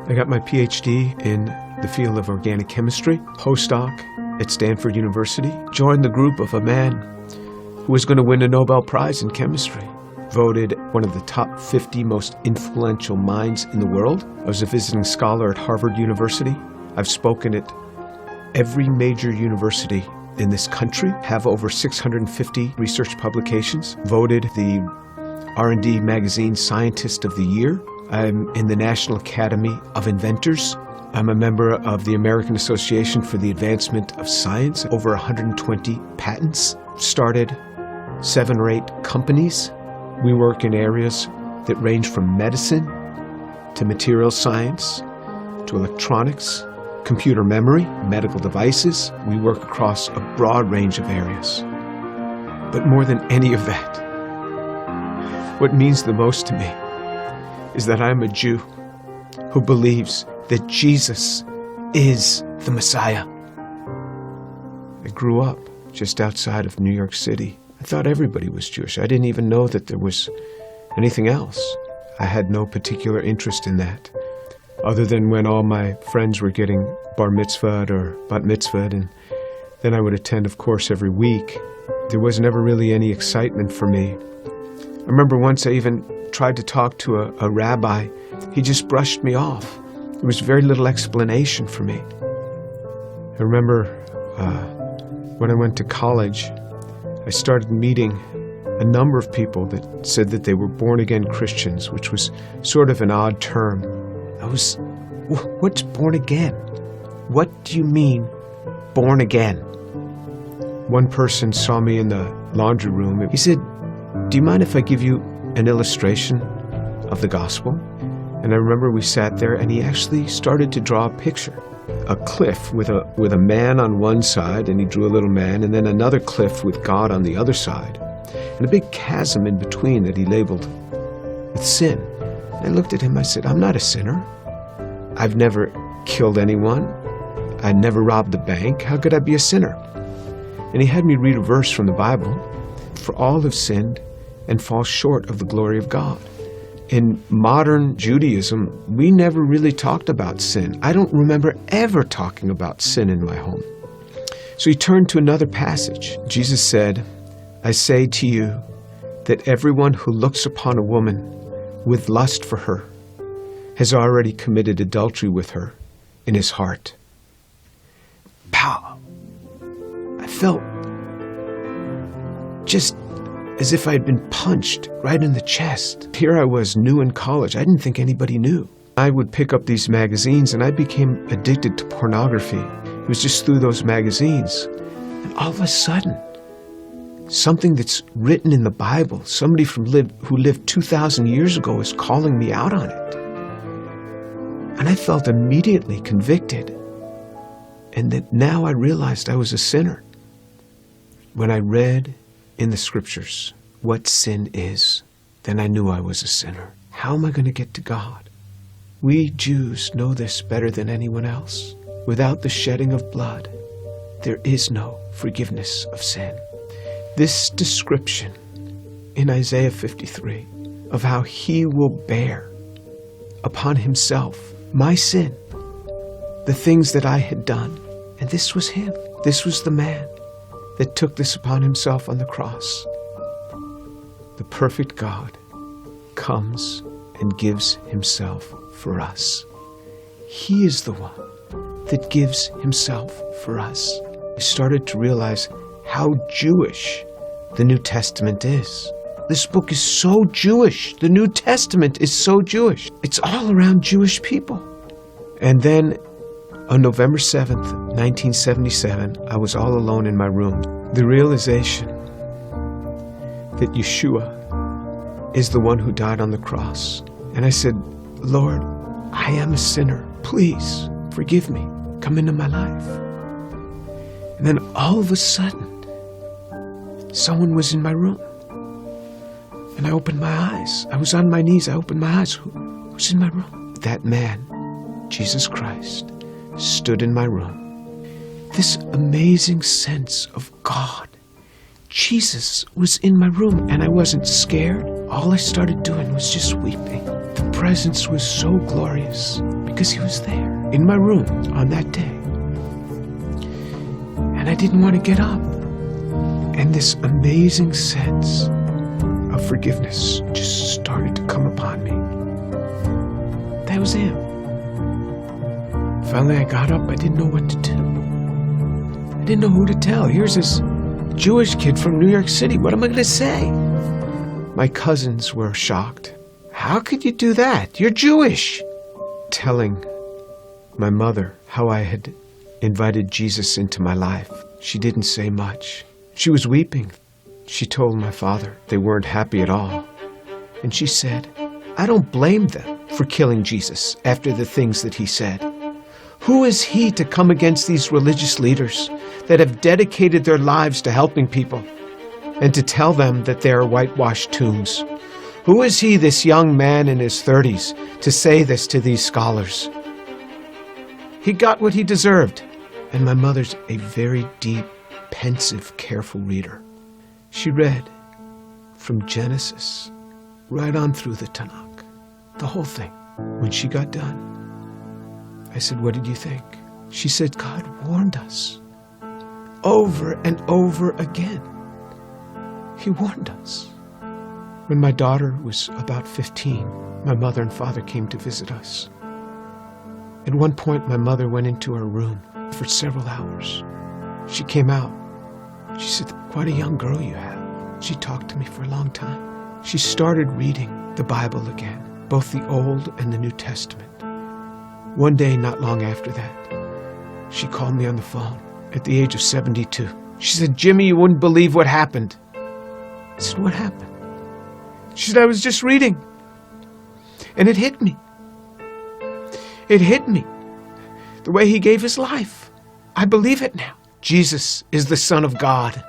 I got my PhD in the field of organic chemistry, postdoc at Stanford University, joined the group of a man who was going to win a Nobel Prize in chemistry, voted one of the top 50 most influential minds in the world. I was a visiting scholar at Harvard University. I've spoken at every major university in this country, have over 650 research publications, voted the R&D magazine Scientist of the Year. I'm in the National Academy of Inventors. I'm a member of the American Association for the Advancement of Science, over 120 patents, started 7 or 8 companies. We work in areas that range from medicine to material science to electronics, computer memory, medical devices. We work across a broad range of areas. But more than any of that, what means the most to me is that I'm a Jew who believes that Jesus is the Messiah. I grew up just outside of New York City. I thought everybody was Jewish. I didn't even know that there was anything else. I had no particular interest in that, other than when all my friends were getting bar mitzvahed or bat mitzvahed, and then I would attend, of course, every week. There was never really any excitement for me. I remember once I even tried to talk to a rabbi. He just brushed me off. There was very little explanation for me. I remember when I went to college, I started meeting a number of people that said that they were born-again Christians, which was sort of an odd term. What's born again? What do you mean, born again? One person saw me in the laundry room. He said, "Do you mind if I give you an illustration of the gospel?" And I remember we sat there and he actually started to draw a picture. A cliff with a man on one side, and he drew a little man, and then another cliff with God on the other side, and a big chasm in between that he labeled with sin. And I looked at him, I said, "I'm not a sinner. I've never killed anyone. I never robbed a bank. How could I be a sinner?" And he had me read a verse from the Bible. "For all have sinned and fall short of the glory of God." In modern Judaism, we never really talked about sin. I don't remember ever talking about sin in my home. So he turned to another passage. Jesus said, "I say to you that everyone who looks upon a woman with lust for her has already committed adultery with her in his heart." Pow! I felt just as if I had been punched right in the chest. Here I was, new in college. I didn't think anybody knew. I would pick up these magazines and I became addicted to pornography. It was just through those magazines. And all of a sudden, something that's written in the Bible, somebody who lived 2,000 years ago is calling me out on it. And I felt immediately convicted. And that now I realized I was a sinner. When I read in the scriptures what sin is, then I knew I was a sinner. How am I going to get to God? We Jews know this better than anyone else. Without the shedding of blood, there is no forgiveness of sin. This description in Isaiah 53 of how he will bear upon himself my sin, the things that I had done, and this was him. This was the man that took this upon himself on the cross. The perfect God comes and gives himself for us. He is the one that gives himself for us. I started to realize how Jewish the New Testament is. This book is so Jewish. The New Testament is so Jewish. It's all around Jewish people. And then on November 7th, 1977, I was all alone in my room. The realization that Yeshua is the one who died on the cross. And I said, "Lord, I am a sinner. Please forgive me. Come into my life." And then all of a sudden, someone was in my room. And I opened my eyes. I was on my knees. I opened my eyes. Who's in my room? That man, Jesus Christ, stood in my room. This amazing sense of God. Jesus was in my room, and I wasn't scared. All I started doing was just weeping. The presence was so glorious because he was there in my room on that day. And I didn't want to get up. And this amazing sense of forgiveness just started to come upon me. That was him. Finally, I got up. I didn't know what to do. I didn't know who to tell. Here's this Jewish kid from New York City. What am I going to say? My cousins were shocked. How could you do that? You're Jewish. Telling my mother how I had invited Jesus into my life. She didn't say much. She was weeping. She told my father they weren't happy at all. And she said, I don't blame them for killing Jesus after the things that he said. Who is he to come against these religious leaders that have dedicated their lives to helping people and to tell them that they are whitewashed tombs? Who is he, this young man in his 30s, to say this to these scholars? He got what he deserved. And my mother's a very deep, pensive, careful reader. She read from Genesis right on through the Tanakh, the whole thing. When she got done, I said, what did you think? She said, God warned us over and over again. He warned us. When my daughter was about 15, my mother and father came to visit us. At one point, my mother went into her room for several hours. She came out. She said, quite a young girl you have. She talked to me for a long time. She started reading the Bible again, both the Old and the New Testament. One day, not long after that, she called me on the phone at the age of 72. She said, Jimmy, you wouldn't believe what happened. I said, what happened? She said, I was just reading. And it hit me. It hit me. The way he gave his life. I believe it now. Jesus is the Son of God.